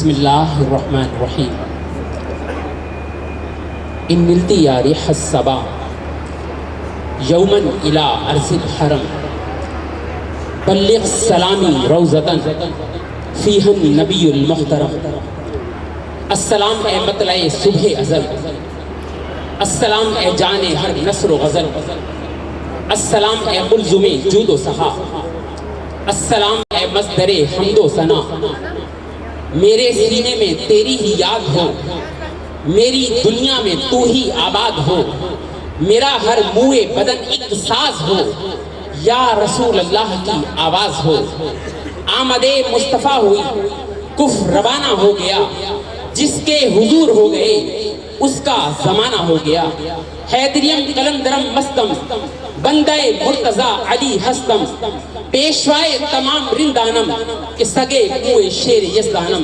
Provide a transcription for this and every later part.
بسم اللہ الرحمن الرحیم. ان ملتی یا ریح الصبا یومن الی ارض الحرم بلغ سلامی روزتن فیہا النبی المحترم. السلام اے مطلع صبح ازل، السلام اے جان ہر نثر و غزل، السلام اے قلزم جود و سخا، السلام اے مصدر حمد و ثنا. میرے سینے میں تیری ہی یاد ہو، میری دنیا میں تو ہی آباد ہو، میرا ہر موئے بدن ایک ساز ہو، یا رسول اللہ کی آواز ہو. آمد مصطفیٰ ہوئی کفر روانہ ہو گیا، جس کے حضور ہو گئے اس کا زمانہ ہو گیا. حیدریم قلندرم مستم بندے مرتضیٰ علی ہستم، پیشوائے تمام رندانم کہ سگے کوئے شیر یزدانم.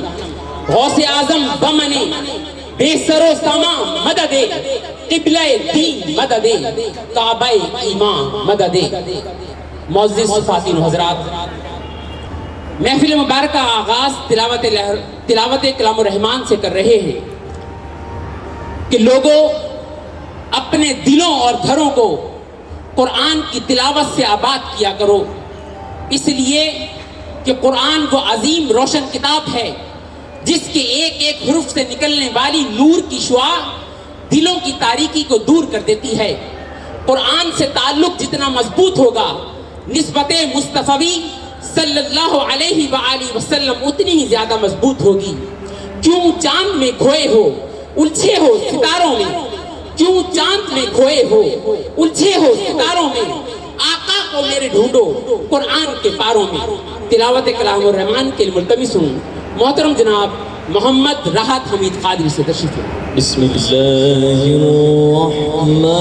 غوث اعظم بمنے بے سر و ساما مددے، قبلہ دین مددے، کعبہ ایمان مددے. معزز خواتین و حضرات، محفل مبارکہ آغاز تلاوت کلام الرحمن سے کر رہے ہیں کہ لوگوں اپنے دلوں اور گھروں کو قرآن کی تلاوت سے آباد کیا کرو، اس لیے کہ قرآن وہ عظیم روشن کتاب ہے جس کے ایک ایک حرف سے نکلنے والی نور کی شعاع دلوں کی تاریکی کو دور کر دیتی ہے. قرآن سے تعلق جتنا مضبوط ہوگا، نسبت مصطفی صلی اللہ علیہ وآلہ وسلم اتنی ہی زیادہ مضبوط ہوگی. کیوں چاند میں کھوئے ہو الجھے ہو ستاروں میں، کیوں چاند میں کھوئے ہو الجھے ہو ستاروں میں، آقا کو میرے ڈھونڈو قرآن کے پاروں میں. تلاوت کلام الرحمن کے ملتمس ہوں محترم جناب محمد راحت حمید قادری سے تشریف لائیں. بسم اللہ الرحمن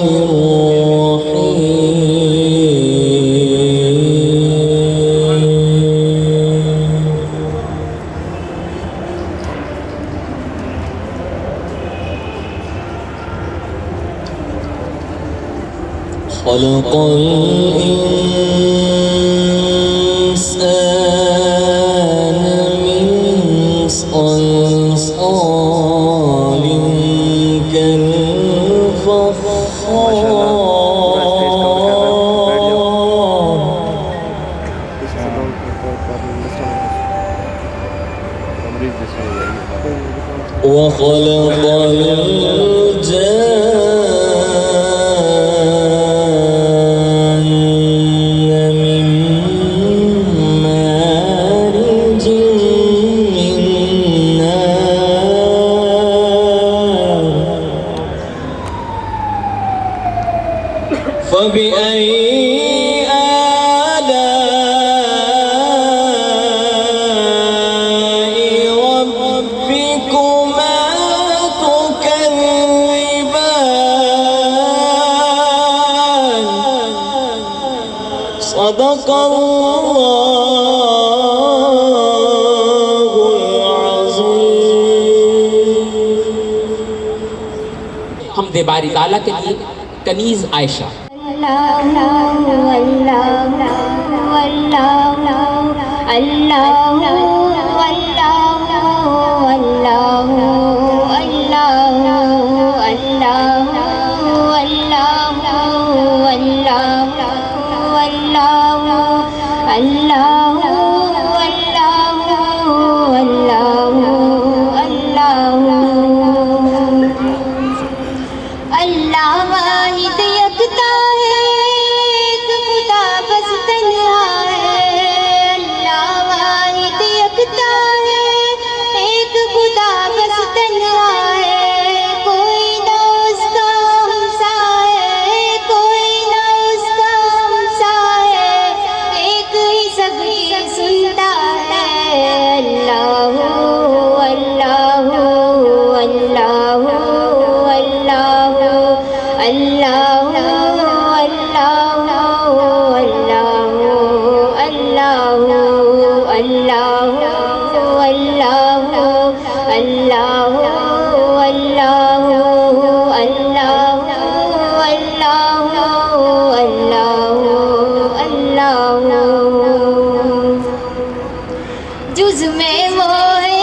الرحیم. خلق وخلق الجان من مارج من نار. فبأي صدق اللہ العظیم. حمد باری تعالیٰ کے لیے کنیز عائشہ. جز میں وہ ہے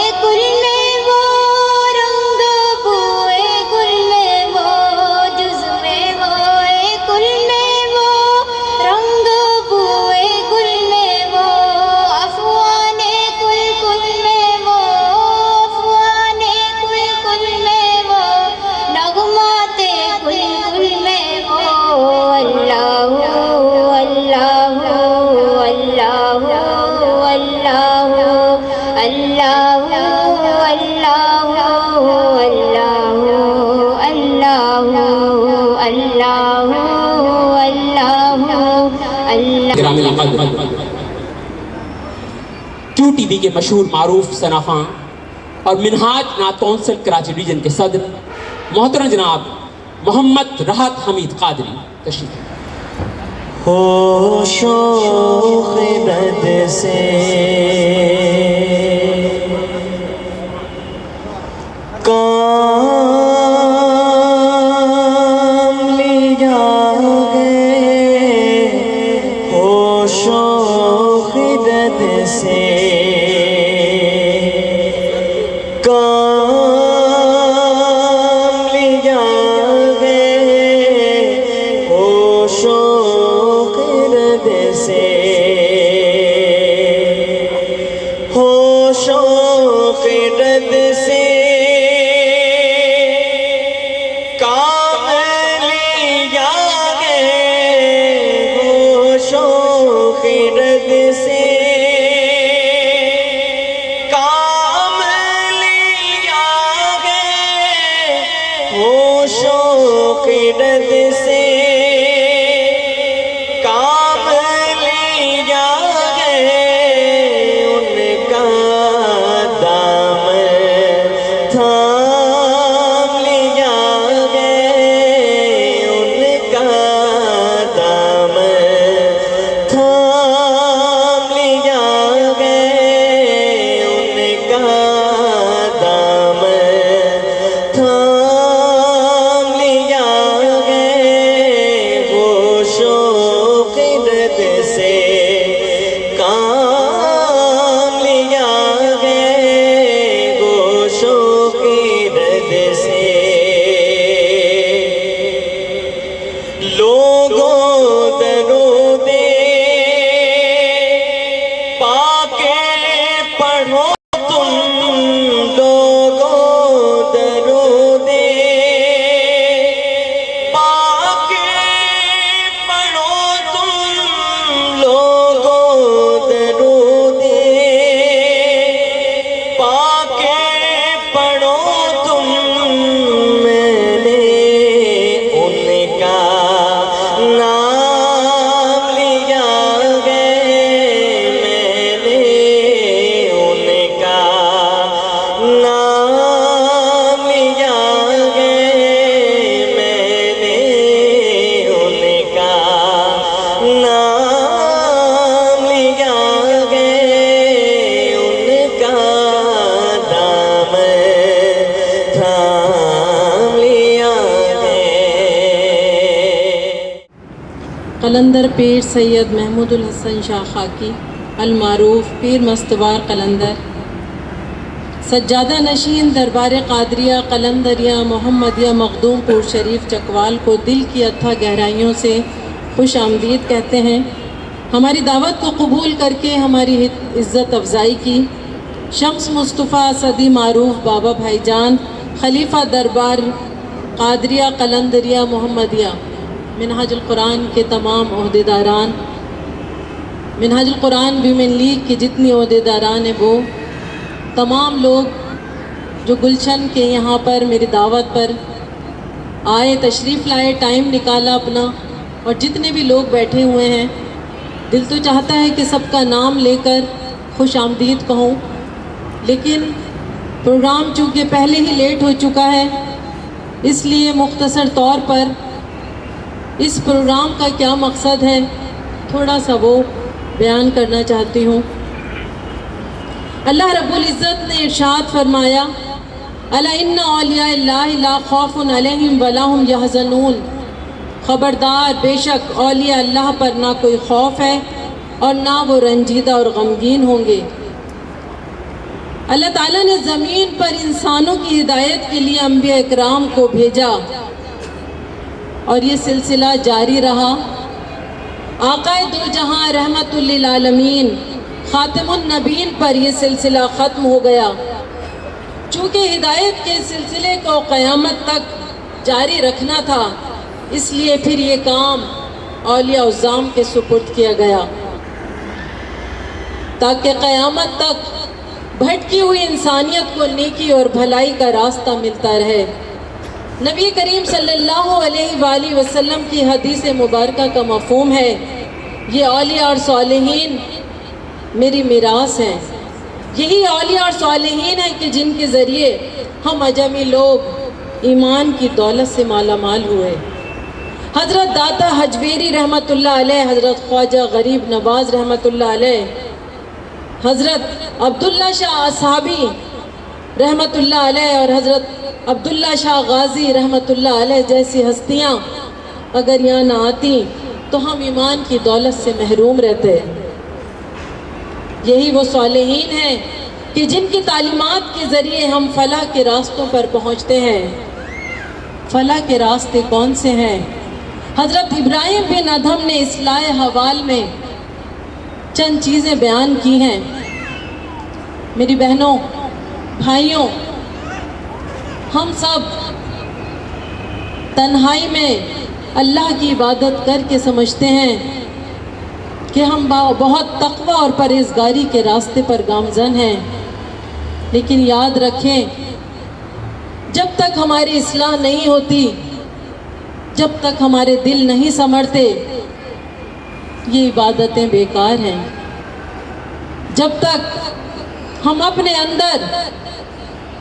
گرامی القدر کیو ٹی وی کے مشہور معروف ثنا خان اور منہاج نعت کونسل کراچی ریجن کے صدر محترم جناب محمد راحت حمید قادری تشریف ہوش و خرد سے کام لیا گئے، ہوش و خرد سے کام لیا گئے، ہوش و خرد سے، ہوش و خرد سے کام لیا گئے، ہوش و خرد سے کام لیا گئے، ہوش و خرد سے کام لیا گئے، ان کا دامن تھام لیا گئے، ان کا دامن تھام لیا گئے، ان کا دامن تھام لیا گئے، ہوش و خرد سے کام لیا گئے، ہوش و خرد سے لوگوں درود پاک پڑھو تم، لوگوں درود پاک پڑھو تم، لوگوں درود پاک پڑھو تم، میں نے ان کا نام لیا گئے، میں نے ان کا نام لیا گئے، میں نے ان کا نام لیا گئے، ان کا دامن تھام لیا گئے۔ قلندر پیر سید محمود الحسن شاہ خاکی المعروف پیر مستوار قلندر، سجادہ نشین دربار قادریہ قلندریہ محمدیہ مخدوم پور شریف چکوال کو دل کی اتھا گہرائیوں سے خوش آمدید کہتے ہیں۔ ہماری دعوت کو قبول کر کے ہماری عزت افزائی کی شمس مصطفیٰ صدی معروف بابا بھائی جان خلیفہ دربار قادریہ قلندریہ محمدیہ، منہاج القرآن کے تمام عہدیداران، منہاج القرآن ویمن لیگ کی جتنی عہدیداران ہیں، وہ تمام لوگ جو گلشن کے یہاں پر میری دعوت پر آئے، تشریف لائے، ٹائم نکالا اپنا، اور جتنے بھی لوگ بیٹھے ہوئے ہیں، دل تو چاہتا ہے کہ سب کا نام لے کر خوش آمدید کہوں، لیکن پروگرام چونکہ پہلے ہی لیٹ ہو چکا ہے، اس لیے مختصر طور پر اس پروگرام کا کیا مقصد ہے تھوڑا سا وہ بیان کرنا چاہتی ہوں۔ اللہ رب العزت نے ارشاد فرمایا، الا ان اولیاء اللہ لا خوف علیہم ولا هم یحزنون، خبردار بے شک اولیاء اللہ پر نہ کوئی خوف ہے اور نہ وہ رنجیدہ اور غمگین ہوں گے۔ اللہ تعالیٰ نے زمین پر انسانوں کی ہدایت کے لیے انبیاء اکرام کو بھیجا اور یہ سلسلہ جاری رہا۔ آقا دو جہاں رحمت للعالمین خاتم النبیین پر یہ سلسلہ ختم ہو گیا۔ چونکہ ہدایت کے سلسلے کو قیامت تک جاری رکھنا تھا، اس لیے پھر یہ کام اولیاء الزام کے سپرد کیا گیا، تاکہ قیامت تک بھٹکی ہوئی انسانیت کو نیکی اور بھلائی کا راستہ ملتا رہے۔ نبی کریم صلی اللہ علیہ وآلہ وسلم کی حدیث مبارکہ کا مفہوم ہے، یہ اولیاء اور صالحین میری میراث ہیں۔ یہی اولیاء اور صالحین ہیں کہ جن کے ذریعے ہم عجمی لوگ ایمان کی دولت سے مالا مال ہوئے۔ حضرت داتا حجویری رحمۃ اللہ علیہ، حضرت خواجہ غریب نواز رحمۃ اللہ علیہ، حضرت عبداللہ شاہ اصحابی رحمۃ اللہ علیہ اور حضرت عبداللہ شاہ غازی رحمۃ اللہ علیہ جیسی ہستیاں اگر یہاں نہ آتی تو ہم ایمان کی دولت سے محروم رہتے۔ یہی وہ صالحین ہیں کہ جن کی تعلیمات کے ذریعے ہم فلاح کے راستوں پر پہنچتے ہیں۔ فلاح کے راستے کون سے ہیں؟ حضرت ابراہیم بن ادھم نے اصلاح حوال میں چند چیزیں بیان کی ہیں۔ میری بہنوں، بھائیوں، ہم سب تنہائی میں اللہ کی عبادت کر کے سمجھتے ہیں کہ ہم بہت تقوی اور پرہیزگاری کے راستے پر گامزن ہیں، لیکن یاد رکھیں جب تک ہماری اصلاح نہیں ہوتی، جب تک ہمارے دل نہیں سنورتے، یہ عبادتیں بیکار ہیں۔ جب تک ہم اپنے اندر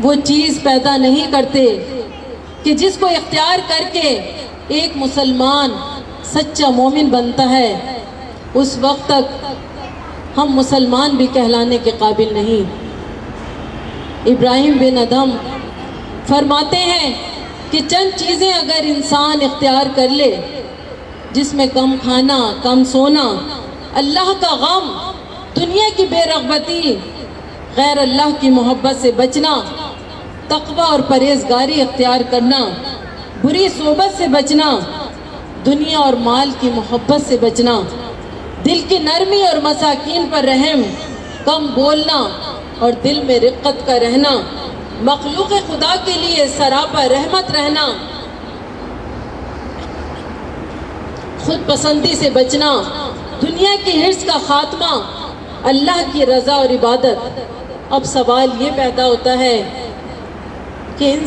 وہ چیز پیدا نہیں کرتے کہ جس کو اختیار کر کے ایک مسلمان سچا مومن بنتا ہے، اس وقت تک ہم مسلمان بھی کہلانے کے قابل نہیں۔ ابراہیم بن ادھم فرماتے ہیں کہ چند چیزیں اگر انسان اختیار کر لے، جس میں کم کھانا، کم سونا، اللہ کا غم، دنیا کی بے رغبتی، غیر اللہ کی محبت سے بچنا، تقوی اور پرہیزگاری اختیار کرنا، بری صحبت سے بچنا، دنیا اور مال کی محبت سے بچنا، دل کی نرمی اور مساکین پر رحم، کم بولنا اور دل میں رقت کا رہنا، مخلوق خدا کے لیے سراپا رحمت رہنا، خود پسندی سے بچنا، دنیا کی حرص کا خاتمہ، اللہ کی رضا اور عبادت۔ اب سوال یہ پیدا ہوتا ہے کہ ان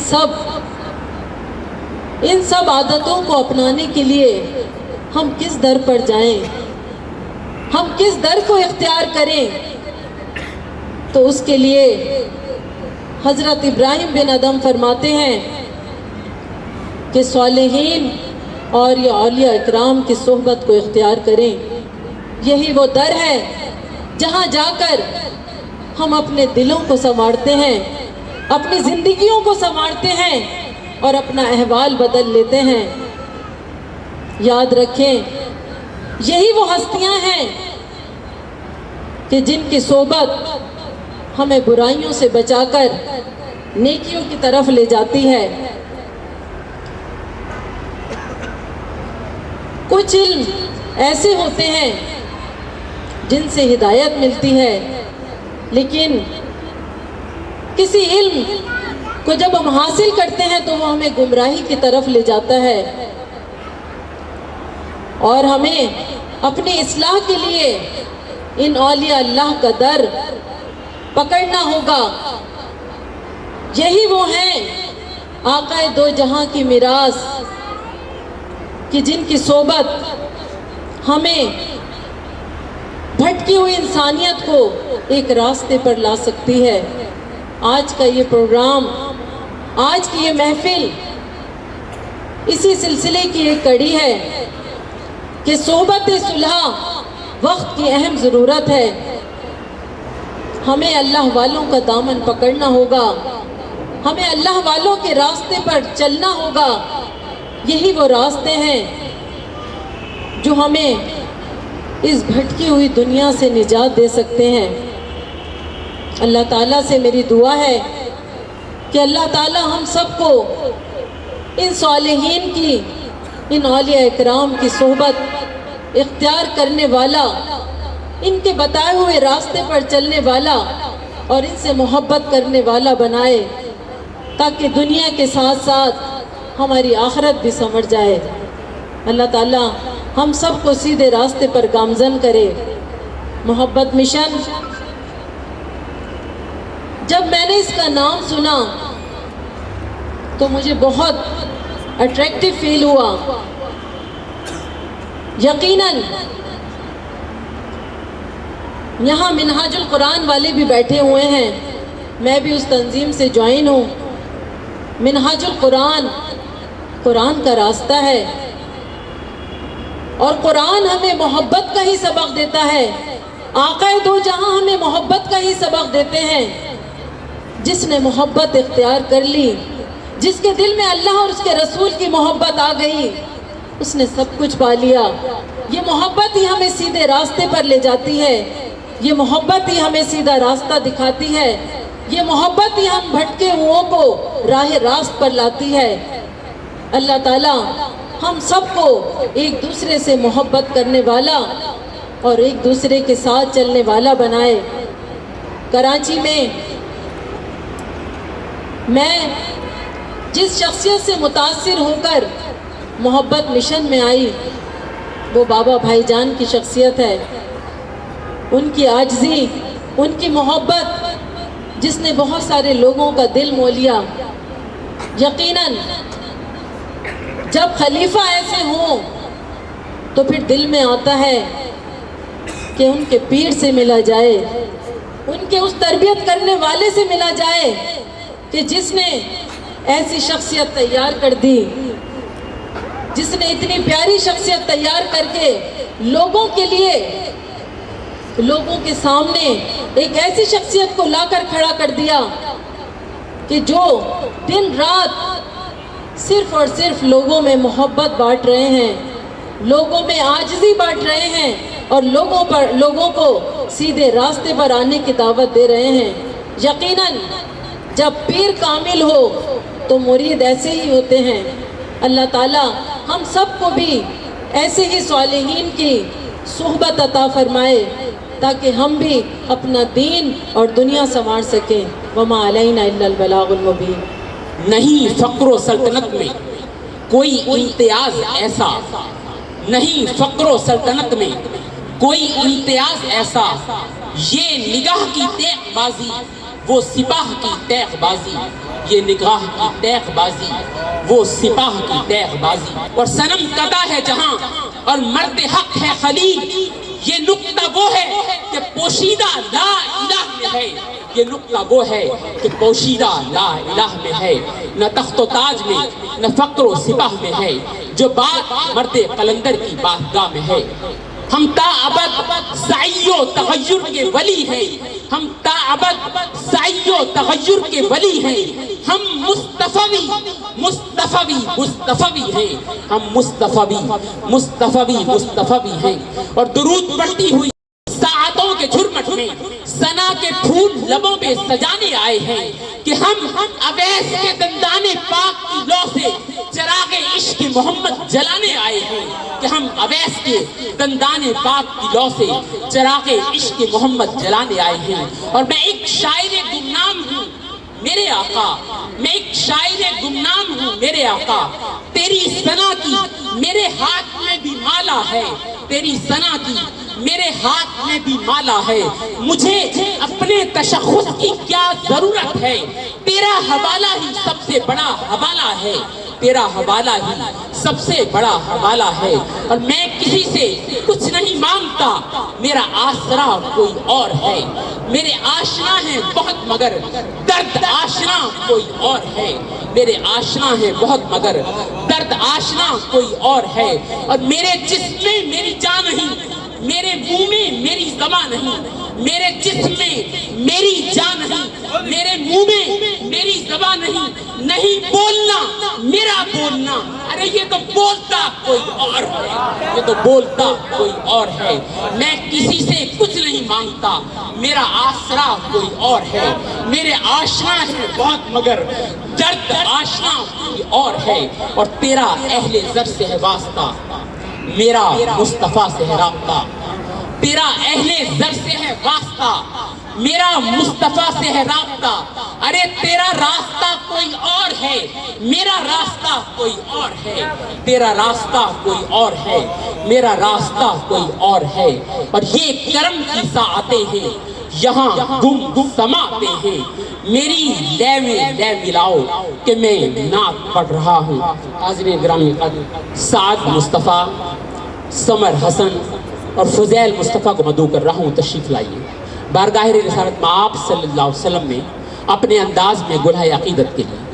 سب عادتوں کو اپنانے کے لیے ہم کس در پر جائیں، ہم کس در کو اختیار کریں؟ تو اس کے لیے حضرت ابراہیم بن ادھم فرماتے ہیں کہ صالحین اور یہ اولیاء اکرام کی صحبت کو اختیار کریں۔ یہی وہ در ہے جہاں جا کر ہم اپنے دلوں کو سنوارتے ہیں، اپنی زندگیوں کو سنوارتے ہیں اور اپنا احوال بدل لیتے ہیں۔ یاد رکھیں یہی وہ ہستیاں ہیں کہ جن کی صحبت ہمیں برائیوں سے بچا کر نیکیوں کی طرف لے جاتی ہے۔ کچھ علم ایسے ہوتے ہیں جن سے ہدایت ملتی ہے، لیکن کسی علم کو جب ہم حاصل کرتے ہیں تو وہ ہمیں گمراہی کی طرف لے جاتا ہے، اور ہمیں اپنی اصلاح کے لیے ان اولیاء اللہ کا در پکڑنا ہوگا۔ یہی وہ ہیں آقا دو جہاں کی میراث کہ جن کی صحبت ہمیں بھٹکی ہوئی انسانیت کو ایک راستے پر لا سکتی ہے۔ آج کا یہ پروگرام، آج کی یہ محفل اسی سلسلے کی ایک کڑی ہے کہ صحبت صلح وقت کی اہم ضرورت ہے۔ ہمیں اللہ والوں کا دامن پکڑنا ہوگا، ہمیں اللہ والوں کے راستے پر چلنا ہوگا۔ یہی وہ راستے ہیں جو ہمیں اس بھٹکی ہوئی دنیا سے نجات دے سکتے ہیں۔ اللہ تعالیٰ سے میری دعا ہے کہ اللہ تعالیٰ ہم سب کو ان صالحین کی، ان اولیاء اکرام کی صحبت اختیار کرنے والا، ان کے بتائے ہوئے راستے پر چلنے والا اور ان سے محبت کرنے والا بنائے، تاکہ دنیا کے ساتھ ساتھ ہماری آخرت بھی سنور جائے۔ اللہ تعالیٰ ہم سب کو سیدھے راستے پر گامزن کرے۔ محبت مشن، جب میں نے اس کا نام سنا تو مجھے بہت اٹریکٹیو فیل ہوا. یقیناً یہاں منہاج القرآن والے بھی بیٹھے ہوئے ہیں، میں بھی اس تنظیم سے جوائن ہوں. منہاج القرآن قرآن کا راستہ ہے، اور قرآن ہمیں محبت کا ہی سبق دیتا ہے. آقا دو جہاں ہمیں محبت کا ہی سبق دیتے ہیں. جس نے محبت اختیار کر لی، جس کے دل میں اللہ اور اس کے رسول کی محبت آ گئی، اس نے سب کچھ پا لیا. یہ محبت ہی ہمیں سیدھے راستے پر لے جاتی ہے، یہ محبت ہی ہمیں سیدھا راستہ دکھاتی ہے، یہ محبت ہی ہم بھٹکے ہوئوں کو راہ راست پر لاتی ہے. اللہ تعالیٰ ہم سب کو ایک دوسرے سے محبت کرنے والا اور ایک دوسرے کے ساتھ چلنے والا بنائے. کراچی میں جس شخصیت سے متاثر ہو کر محبت مشن میں آئی وہ بابا بھائی جان کی شخصیت ہے. ان کی عاجزی، ان کی محبت جس نے بہت سارے لوگوں کا دل مو لیا. یقیناً جب خلیفہ ایسے ہوں تو پھر دل میں آتا ہے کہ ان کے پیر سے ملا جائے، ان کے اس تربیت کرنے والے سے ملا جائے کہ جس نے ایسی شخصیت تیار کر دی، جس نے اتنی پیاری شخصیت تیار کر کے لوگوں کے لیے، لوگوں کے سامنے ایک ایسی شخصیت کو لا کر کھڑا کر دیا کہ جو دن رات صرف اور صرف لوگوں میں محبت بانٹ رہے ہیں، لوگوں میں عاجزی بانٹ رہے ہیں، اور لوگوں کو سیدھے راستے پر آنے کی دعوت دے رہے ہیں. یقیناً جب پیر کامل ہو تو مرید ایسے ہی ہوتے ہیں. اللہ تعالیٰ ہم سب کو بھی ایسے ہی صالحین کی صحبت عطا فرمائے تاکہ ہم بھی اپنا دین اور دنیا سنوار سکیں. وما علینا الا البلاغ المبین. نہیں فقر و سلطنت میں کوئی امتیاز ایسا، نہیں فقر و سلطنت میں کوئی امتیاز ایسا، یہ نگاہ کی تیغ بازی وہ سپاہ کی تیغ بازی، یہ نگاہ کی تیغ بازی وہ سپاہ کی تیغ بازی. اور صنم کدا ہے جہاں اور مرد حق ہے خلیل، یہ نقطہ وہ ہے کہ پوشیدہ لا الہ میں ہے، یہ نقطہ وہ ہے کہ پوشیدہ لا الہ میں ہے. نہ تخت و تاج میں نہ فقر و سپاہ میں ہے، جو بات مرد قلندر کی بارگاہ میں ہے. ہم تا ابد سعی و تغیر کے ولی ہیں، ہم تا ابد سعی و تغیر کے ولی ہیں. ہم مصطفی ہیں، ہم مصطفی ہیں. اور درود پڑھتی ہوئی ساعتوں کے جھرمٹ میں ثنا کے پھول لبوں پہ سجانے آئے ہیں کہ ہم اویس کے دندان پاک کی لو سے چراغ عشق محمد جلانے آئے ہیں، کہ ہم اویس کے دندان پاک کی لو سے چراغ عشق محمد جلانے آئے ہیں. اور میں ایک شاعر گمنام ہوں میرے آقا، میں ایک شاعر گمنام ہوں میرے آقا. تیری ثنا کی میرے ہاتھ میں بھی مالا ہے، تیری ثنا کی میرے ہاتھ میں بھی مالا ہے. مجھے اپنے تشخص کی کیا ضرورت ہے، تیرا حوالہ ہی سب سے بڑا حوالہ ہے، تیرا حوالہ ہی سب سے بڑا حوالہ ہے. اور میں کسی سے کچھ نہیں مانگتا، میرا آسرا کوئی اور ہے. میرے آشنا ہیں بہت مگر درد آشنا کوئی اور ہے، میرے آشنا ہیں بہت مگر درد آشنا کوئی اور ہے. اور میرے جسم میں میری جان نہیں، میرے منہ میں میری زبان نہیں، میرے جسم میں میری جان نہیں، میرے منہ میں میری زبان نہیں. نہیں بولنا میرا بولنا، ارے یہ تو بولتا کوئی اور ہے، یہ تو بولتا کوئی اور ہے. میں کسی سے کچھ نہیں مانگتا، میرا آسرا کوئی اور ہے. میرے آشنا ہے بہت مگر درد آشنا کوئی اور ہے. اور تیرا اہل زر سے ہے واسطہ، میرا مصطفیٰ سے ہے رابطہ. تیرا اہل زر سے ہے واسطہ، میرا مصطفیٰ سے ہے رابطہ. ارے تیرا راستہ کوئی اور ہے، میرا راستہ کوئی اور ہے. تیرا راستہ کوئی اور ہے، میرا راستہ کوئی اور ہے. اور یہ کرم کی ساعتیں ہیں، یہاں گم سماتے ہیں، میری لے میں لے ملاؤ کہ میں نعت پڑھ رہا ہوں۔ حاضرین گرامی قدر، سعد مصطفیٰ، سمر حسن اور فضیل مصطفیٰ کو مدعو کر رہا ہوں، تشریف لائیے۔ بارگاہ رسالت میں آپ صلی اللہ علیہ وسلم میں اپنے انداز میں گلہائے عقیدت کے لیے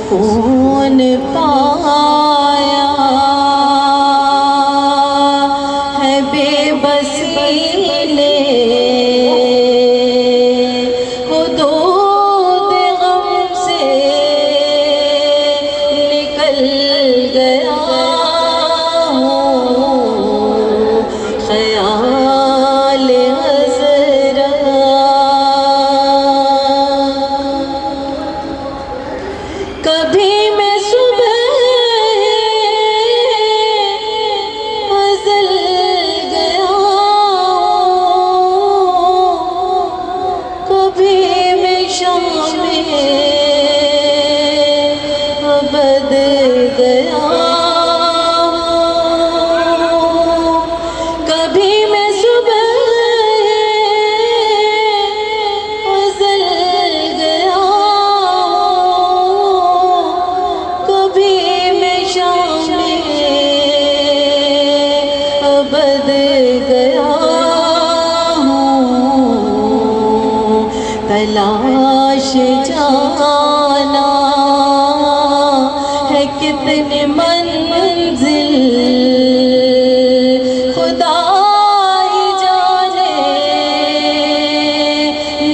سکون پایا ہے بے بسی نے حدود غم سے نکل گیا ہوں خیال حضرت کبھی میں صبح غزل گیا کبھی میں شام عبد گیا کبھی میں صبح غزل گیا کبھی میں شام عبد گیا ہوں تلاش جانا ہے کتنے منزل خدا ہی جانے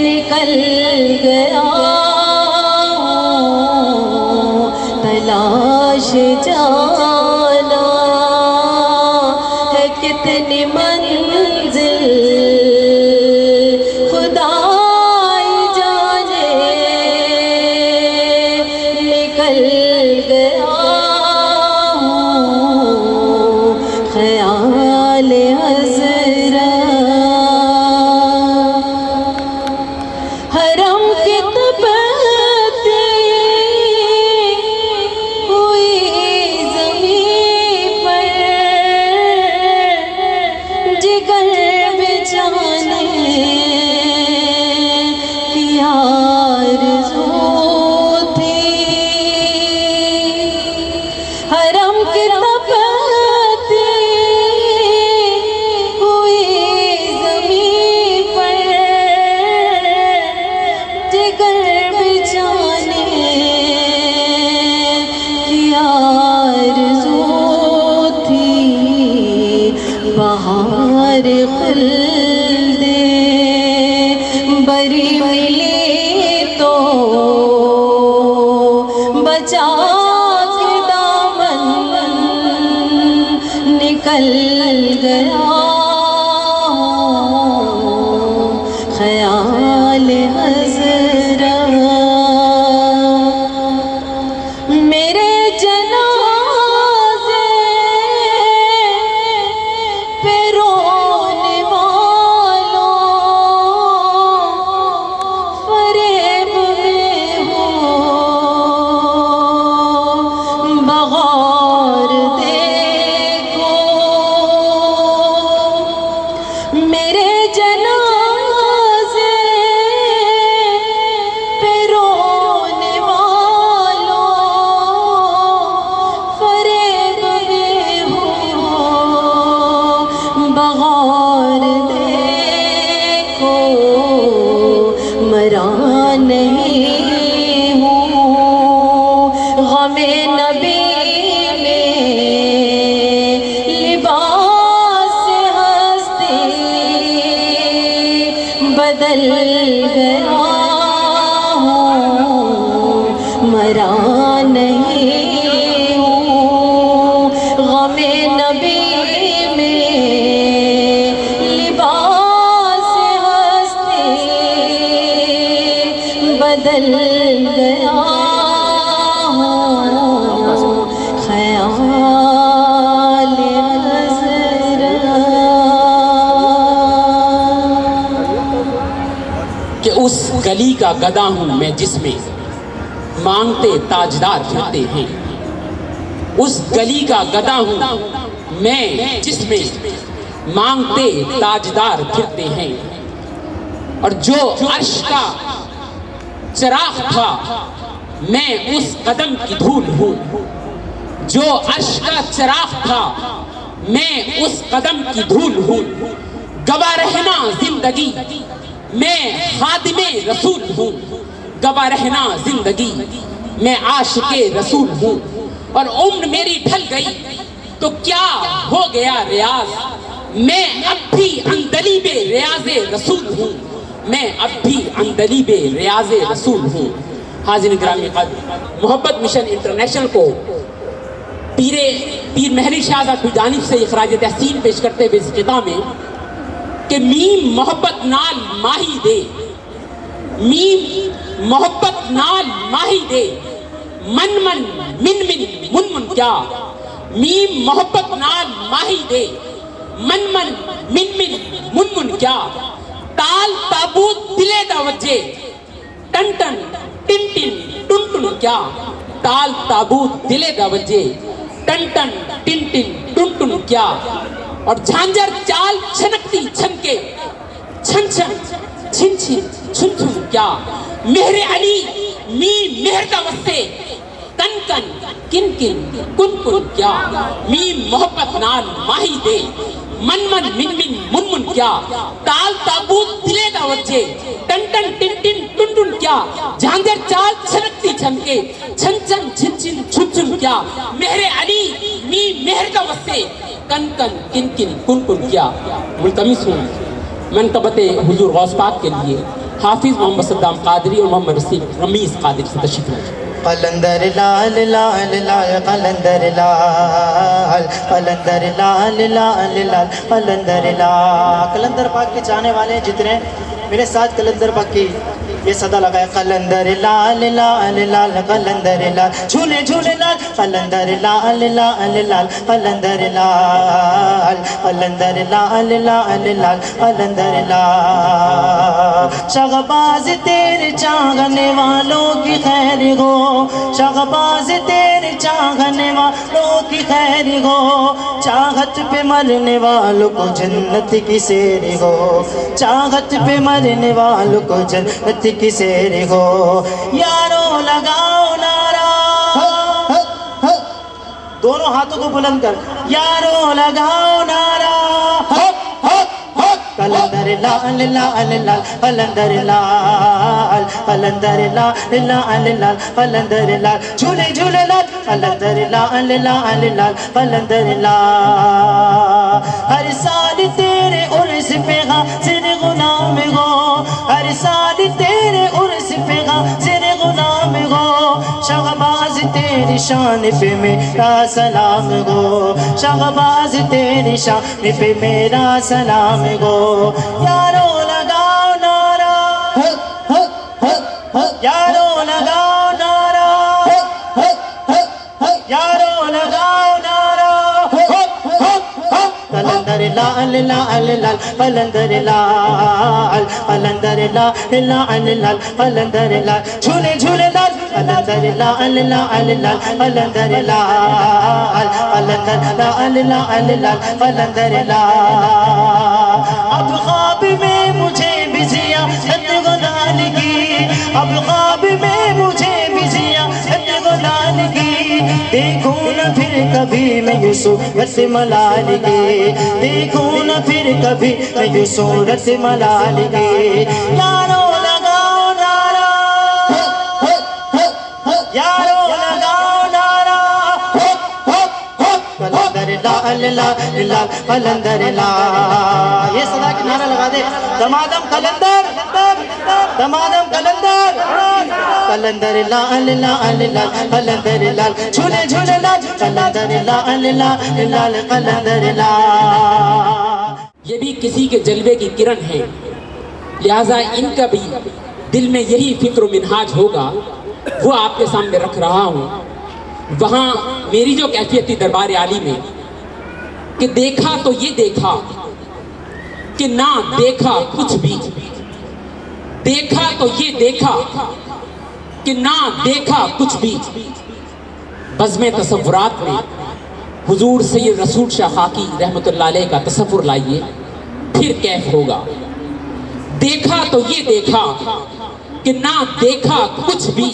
نکل گیا ہوں تلاش جانا ہے کتنی منزل خدا ہی جانے نکل گیا ہوں خیال حضرت حرم کی تپتی ہوئی زمین پر جگر بچانے کی آرزو تھی حرم کی تپتی ہوئی زمین پر جگر بچانے کی آرزو تھی بہار خلد بری ملی تو بچا کے دامن نکل گیا خیال حضرت میرے جنازے پہ رونے والوں فریب میں ہو بغور دیکھو میرے جنازے پہ رونے والوں فریب میں ہو بغور دیکھو مرا نہیں ہوں غم نبی میں لباس ہستی بدل گیا ہوں مرا نہیں ہوں غم نبی میں لباس ہستی بدل گیا ہوں خیال حضرت کہ اس گلی کا گدا ہوں میں جس میں مانگتے تاجدار پھرتے ہیں اس گلی کا گدا ہوں میں جس میں مانگتے تاجدار پھرتے ہیں اور جو عرش کا چراغ تھا میں اس قدم کی دھول ہوں جو عرش کا چراغ تھا میں اس قدم کی دھول ہوں گواہ رہنا زندگی میں خادم رسول ہوں گواہ رہنا زندگی میں عاشق رسول ہوں، اور عمر میری ڈھل گئی تو کیا ہو گیا ریاض، میں اب بھی عندلیب ریاض رسول ہوں، میں اب بھی عندلیب ریاض رسول ہوں۔ حاضرین گرامی قدر، محبت مشن انٹرنیشنل کو پیر مہری شہزاد کی جانب سے اخراج تحسین پیش کرتے ہوئے اس خطاب میں کہ میم محبت نال ماہی دے، میم محبت نال ماہی دے، من من من من من من کیا، میم محبت نال ماہی دے، من من من من من من کیا، تال تابوت دلے دا وجے، ٹن ٹن ٹن ٹن ٹن ٹن کیا، تال تابوت دلے دا وجے، ٹن ٹن ٹن ٹن ٹن ٹن کیا، اور جھانجر چال چھنکتی چھنکے، چھن چھن چھن چھن چھن چھن کیا، مہر علی می مہر دا وسے، کن کن کن کن کن کن کیا، می محبت نال ماہی دے، من من من من من من کیا، تال تابوت دلے دا وجے، ٹن ٹن ٹن ٹن ٹن ٹن کیا، جھانجر چال چھنکتی چھنکے، چھن چھن چھن چھن چھن چھن کیا، مہر علی می مہر دا وسے، کن کن کن کن کن کن کیا۔ ملتمس ہوں منقبت حضور غوث پاک کے لیے حافظ محمد صدام قادری اور محمد رسیب رمیز قادری سے تشریف لائیں۔ قلندر لال لال لال قلندر لال قلندر لال لال لال قلندر لال۔ قلندر پاک کے چاہنے والے جتنے میرے ساتھ قلندر پاک کی یہ صدا لگائے، قلندر لال لال لال قلندر لال، جھولے جھولے لال قلندر لال لال لال قلندر لال، قلندر لال لال لال قلندر لال۔ شہباز تیرے چاہنے والوں کی خیر ہو، شہباز تیرے چاہنے والوں کی خیر ہو، چاہت پہ مرنے والوں کو جنت کی سیر ہو، چاہت پہ مرنے والوں کو جنت کی سیر ہو، یارو لگاؤ نعرہ، دونوں ہاتھوں کو بلند کر، یارو لگاؤ نعرہ، قلندر لال لال لال قلندر لال، قلندر لال لال لال قلندر لال، جھولے جھولے لال قلندر لال لال لال قلندر لال۔ ہر سال تیرے عرس پہ حاضر غلام ہو، ہر سال تیرے عرس پہ حاضر غلام ہو، شہباز تیری شان پہ میرا سلام ہو، شہباز تیری شان پہ میرا سلام ہو، یارو لگاؤ نعرہ، یارو لگاؤ نعرہ، یارو لگاؤ نعرہ، قلندر لال لال لال قلندر لال، قلندر لال لال لال قلندر لال، جھولے جھولے لال قلندر لال لال لال قلندر لال، قلندر لال لال لال قلندر لال۔ اب خواب میں مجھے بھی زیارت غلال کی، اب خواب میں مجھے بھی زیارت غلال کی، دیکھوں نہ پھر کبھی میں یہ صورت ملال کی، دیکھوں نہ پھر کبھی میں یہ صورت ملال کی، یارو لگاؤ نعرہ، یارو لگاؤ نعرہ، قلندر لال لال لال قلندر لال۔ یہ صدا کی نعرہ لگا دے، دمادم قلندر، دمادم قلندر، قلندر لال لال لال قلندر لال، جھولے جھولے لال قلندر لال لال لال قلندر لال۔ یہ بھی کسی کے جلوے کی کرن ہے، لہٰذا ان کا بھی دل میں یہی فکر و منہاج ہوگا، وہ آپ کے سامنے رکھ رہا ہوں۔ وہاں میری جو کیفیت تھی دربار عالی میں کہ دیکھا تو یہ دیکھا کہ نہ دیکھا کچھ بھی، دیکھا تو یہ دیکھا کہ نہ دیکھا کچھ بھی، بزم تصورات میں حضور سید رسول شاہ خاکی رحمت اللہ علیہ کا تصور لائیے، پھر کیف ہوگا۔ دیکھا تو یہ دیکھا کہ نہ دیکھا کچھ بھی،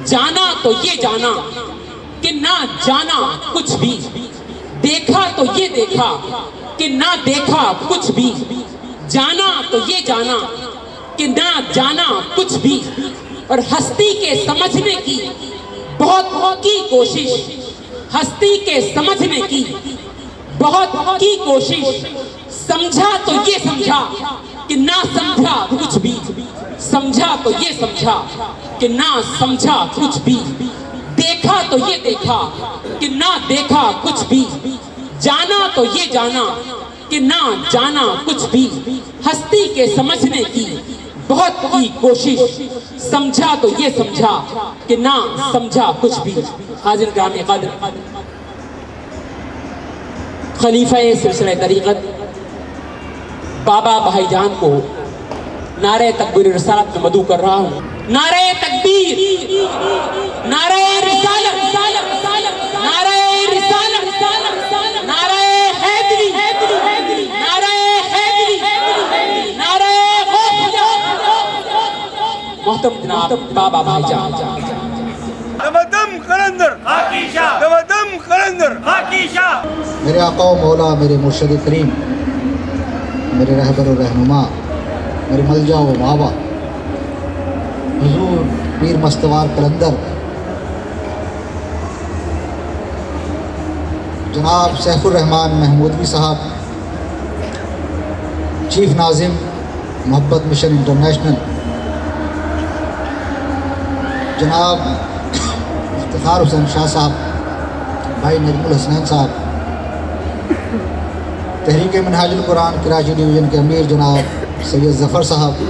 جانا تو یہ جانا کہ نہ جانا کچھ بھی، دیکھا تو یہ دیکھا کہ نہ دیکھا کچھ بھی، جانا تو یہ جانا کہ نہ جانا کچھ بھی، اور ہستی کے سمجھنے کی بہت کی کوشش، ہستی کے سمجھنے کی بہت کی کوشش، سمجھا تو یہ سمجھا کہ نہ سمجھا کچھ بھی، سمجھا تو یہ سمجھا کہ نہ سمجھا کچھ بھی، دیکھا تو یہ دیکھا کہ نہ دیکھا کچھ بھی، جانا تو یہ جانا کہ نہ جانا کچھ بھی، ہستی کے سمجھنے کی بہت کی کوشش، سمجھا تو یہ سمجھا کہ نہ سمجھا کچھ بھی۔ حاضر گرامی قدر، خلیفہ سلسلہ طریقت بابا بھائی جان کو نعرہ تکبیر رسالت میں مدعو کر رہا ہوں۔ نعرہ تکبیر، نعرہ رسالت، نعرہ رسالت، نعرہ حیدری، نعرہ حیدری، نعرہ غوثیہ۔ محترم جناب بابا بھائی جان، دمدم قلندر حاکی شاہ، دمدم قلندر حاکی شاہ۔ میرے آقا و مولا، میرے مرشد کریم، میرے رہبر و رہنما، میرے ملجا و ماوا، حضور پیر مستوار قلندر جناب سیف الرحمان محمودوی صاحب، چیف ناظم محبت مشن انٹرنیشنل، جناب افتخار حسین شاہ صاحب، بھائی نجم الحسنین صاحب، تحریک منہاج القرآن کراچی ڈویژن کے امیر جناب سید ظفر صاحب،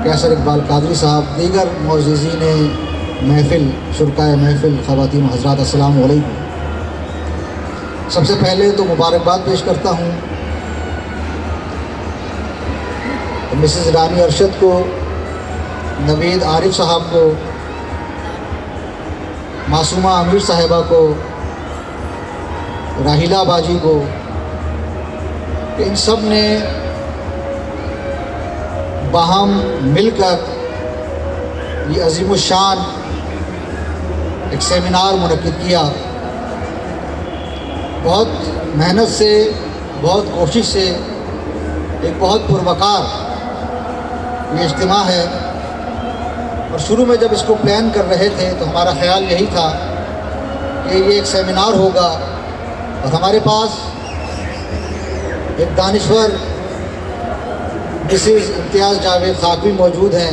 کیسر اقبال قادری صاحب، دیگر معززین محفل، شرکائے محفل، خواتین و حضرات، السلام علیکم۔ سب سے پہلے تو مبارکباد پیش کرتا ہوں مسز رانی ارشد کو، نوید عارف صاحب کو، معصومہ امیر صاحبہ کو، راحیلہ باجی کو، کہ ان سب نے باہم مل کر یہ عظیم الشان ایک سیمینار منعقد کیا۔ بہت محنت سے، بہت کوشش سے ایک بہت پروقار یہ اجتماع ہے، اور شروع میں جب اس کو پلان کر رہے تھے تو ہمارا خیال یہی تھا کہ یہ ایک سیمینار ہوگا، اور ہمارے پاس ایک دانشور مسز امتیاز جاوید خاکوی موجود ہیں،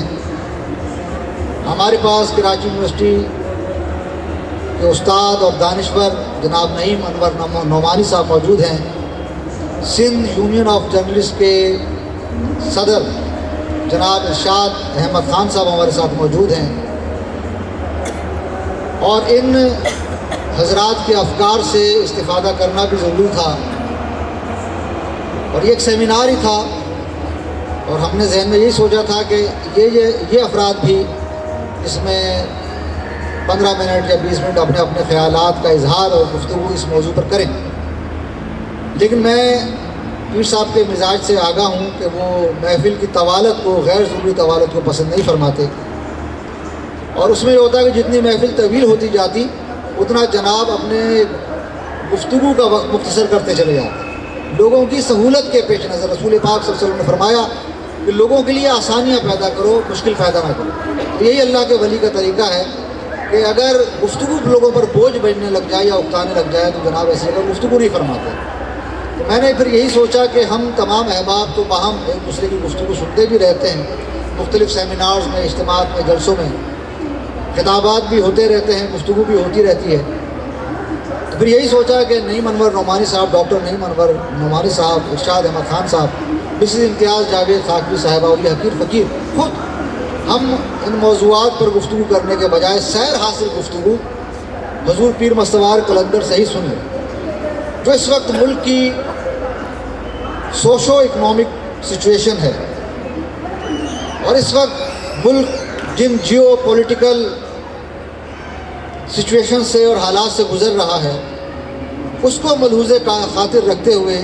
ہمارے پاس کراچی یونیورسٹی کے استاد اور دانشور جناب نعیم انور نعمانی صاحب موجود ہیں، سندھ یونین آف جرنلسٹ کے صدر جناب ارشاد احمد خان صاحب ہمارے ساتھ موجود ہیں، اور ان حضرات کے افکار سے استفادہ کرنا بھی ضروری تھا، اور یہ ایک سیمینار ہی تھا، اور ہم نے ذہن میں یہی سوچا تھا کہ یہ افراد بھی اس میں 15 منٹ یا 20 منٹ اپنے اپنے خیالات کا اظہار اور گفتگو اس موضوع پر کریں۔ لیکن میں پیر صاحب کے مزاج سے آگاہ ہوں کہ وہ محفل کی طوالت کو، غیر ضروری طوالت کو پسند نہیں فرماتے، اور اس میں یہ ہوتا ہے کہ جتنی محفل طویل ہوتی جاتی اتنا جناب اپنے گفتگو کا وقت مختصر کرتے چلے جاتے۔ لوگوں کی سہولت کے پیش نظر رسول پاک صلی اللہ علیہ وسلم نے فرمایا کہ لوگوں کے لیے آسانیاں پیدا کرو، مشکل پیدا نہ کرو۔ یہی اللہ کے ولی کا طریقہ ہے کہ اگر گفتگو لوگوں پر بوجھ بننے لگ جائے یا اکتانے لگ جائے تو جناب ایسے اگر گفتگو نہیں فرماتے۔ تو میں نے پھر یہی سوچا کہ ہم تمام احباب تو باہم ایک دوسرے کی گفتگو سنتے بھی رہتے ہیں، مختلف سیمینارز میں، اجتماعات میں، جلسوں میں خطابات بھی ہوتے رہتے ہیں، گفتگو بھی ہوتی رہتی ہے۔ تو پھر یہی سوچا کہ نعیم انور نعمانی صاحب، ڈاکٹر نعیم انور نعمانی صاحب، ارشاد احمد خان صاحب، مسز امتیاز جاوید خاکوی صاحبہ، اولیاء حقیر فقیر، خود ہم ان موضوعات پر گفتگو کرنے کے بجائے سیر حاصل گفتگو حضور پیر مستوار قلندر سے ہی سنیں، جو اس وقت ملک کی سوشو اکنامک سچویشن ہے، اور اس وقت ملک جن جیو پولیٹیکل سچویشن سے اور حالات سے گزر رہا ہے، اس کو ملحوظ خاطر رکھتے ہوئے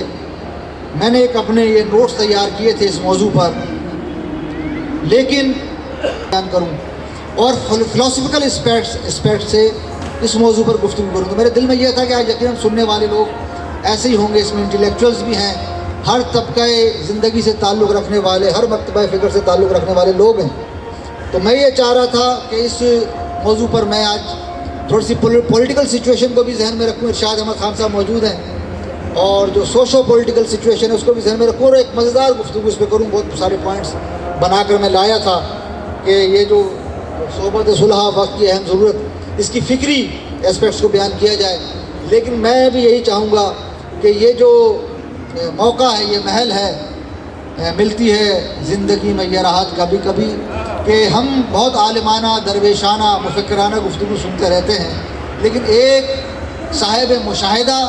میں نے ایک اپنے یہ نوٹس تیار کیے تھے اس موضوع پر، لیکن بیان کروں اور فلسفیکل اسپیکٹ سے اس موضوع پر گفتگو کروں۔ تو میرے دل میں یہ تھا کہ آج یقیناً سننے والے لوگ ایسے ہی ہوں گے، اس میں انٹلیکچوئلز بھی ہیں، ہر طبقہ زندگی سے تعلق رکھنے والے، ہر مرتبہ فکر سے تعلق رکھنے والے لوگ ہیں، تو میں یہ چاہ رہا تھا کہ اس موضوع پر میں آج تھوڑی سی پولیٹیکل سچویشن کو بھی ذہن میں رکھوں. ارشاد احمد خان صاحب موجود ہیں اور جو سوشو پولیٹیکل سچویشن ہے اس کو بھی ذہن میں رکھوں اور ایک مزیدار گفتگو اس پہ کروں. بہت سارے پوائنٹس بنا کر میں لایا تھا کہ یہ جو صحبت صلح وقت کی اہم ضرورت، اس کی فکری اسپیکٹس کو بیان کیا جائے. لیکن میں بھی یہی چاہوں گا کہ یہ جو موقع ہے، یہ محل ہے، ملتی ہے زندگی میں یہ راحت کبھی کبھی کہ ہم بہت عالمانہ، درویشانہ، مفکرانہ گفتگو سنتے رہتے ہیں، لیکن ایک صاحب مشاہدہ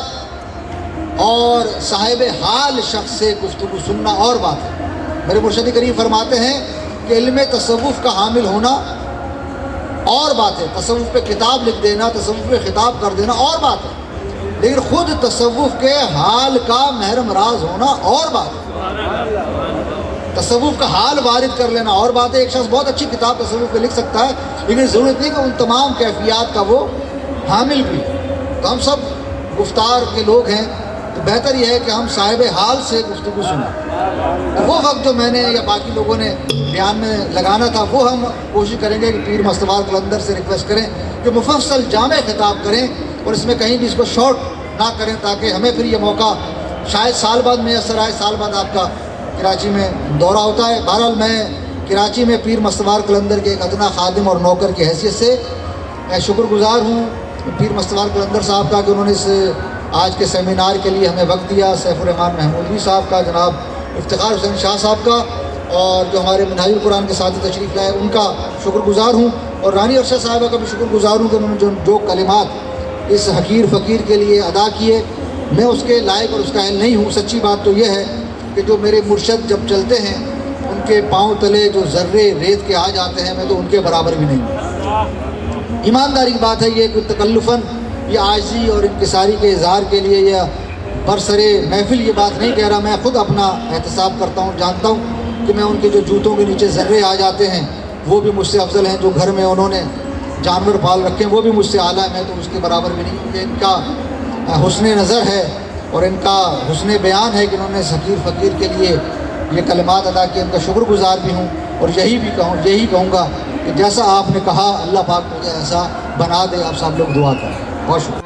اور صاحب حال شخص سے گفتگو سننا اور بات ہے. میرے مرشد کریم فرماتے ہیں کہ علم تصوف کا حامل ہونا اور بات ہے، تصوف پہ کتاب لکھ دینا، تصوف پہ خطاب کر دینا اور بات ہے، لیکن خود تصوف کے حال کا محرم راز ہونا اور بات ہے. تصوف کا حال وارد کر لینا اور بات ہے. ایک شخص بہت اچھی کتاب تصوف پہ لکھ سکتا ہے، لیکن ضرورت نہیں کہ ان تمام کیفیات کا وہ حامل بھی. تو ہم سب گفتار کے لوگ ہیں، تو بہتر یہ ہے کہ ہم صاحب حال سے گفتگو سنیں. وہ وقت جو میں نے یا باقی لوگوں نے بیان میں لگانا تھا وہ ہم کوشش کریں گے کہ پیر مستوار قلندر سے ریکویسٹ کریں کہ مفصل جامع خطاب کریں اور اس میں کہیں بھی اس کو شارٹ نہ کریں، تاکہ ہمیں پھر یہ موقع شاید سال بعد میسر آئے. سال بعد آپ کا کراچی میں دورہ ہوتا ہے. بہرحال میں کراچی میں پیر مستوار قلندر کے ایک ادنا خادم اور نوکر کی حیثیت سے میں شکر گزار ہوں پیر مستوار قلندر صاحب کا کہ انہوں نے اس آج کے سیمینار کے لیے ہمیں وقت دیا. سیف الرحمان محمودی صاحب کا، جناب افتخار حسین شاہ صاحب کا، اور جو ہمارے منہاج القرآن کے ساتھ تشریف لائے ان کا شکر گزار ہوں، اور رانی ارشد صاحبہ کا بھی شکر گزار ہوں کہ انہوں نے جو کلمات اس حقیر فقیر کے لیے ادا کیے. میں اس کے لائق اور اس کا اہل نہیں ہوں. سچی بات تو یہ ہے کہ جو میرے مرشد جب چلتے ہیں ان کے پاؤں تلے جو ذرے ریت کے آ جاتے ہیں، میں تو ان کے برابر بھی نہیں ہوں. ایمانداری کی بات ہے یہ کہ تکلفاً یا عاجزی اور انکساری کے اظہار کے لیے یا برسرے محفل یہ بات نہیں کہہ رہا. میں خود اپنا احتساب کرتا ہوں، جانتا ہوں کہ میں ان کے جو جوتوں کے نیچے ذرے آ جاتے ہیں وہ بھی مجھ سے افضل ہیں. جو گھر میں انہوں نے جانور پال رکھے ہیں وہ بھی مجھ سے اعلیٰ ہے، میں تو اس کے برابر بھی نہیں ہوں. کہ ان کا حسن نظر ہے اور ان کا حسن بیان ہے کہ انہوں نے اس حقیر فقیر کے لیے یہ کلمات ادا کیے. ان کا شکر گزار بھی ہوں اور یہی کہوں گا کہ جیسا آپ نے کہا اللہ پاک مجھے ایسا بنا دے. آپ سب لوگ دعا کریں. بہت شکریہ.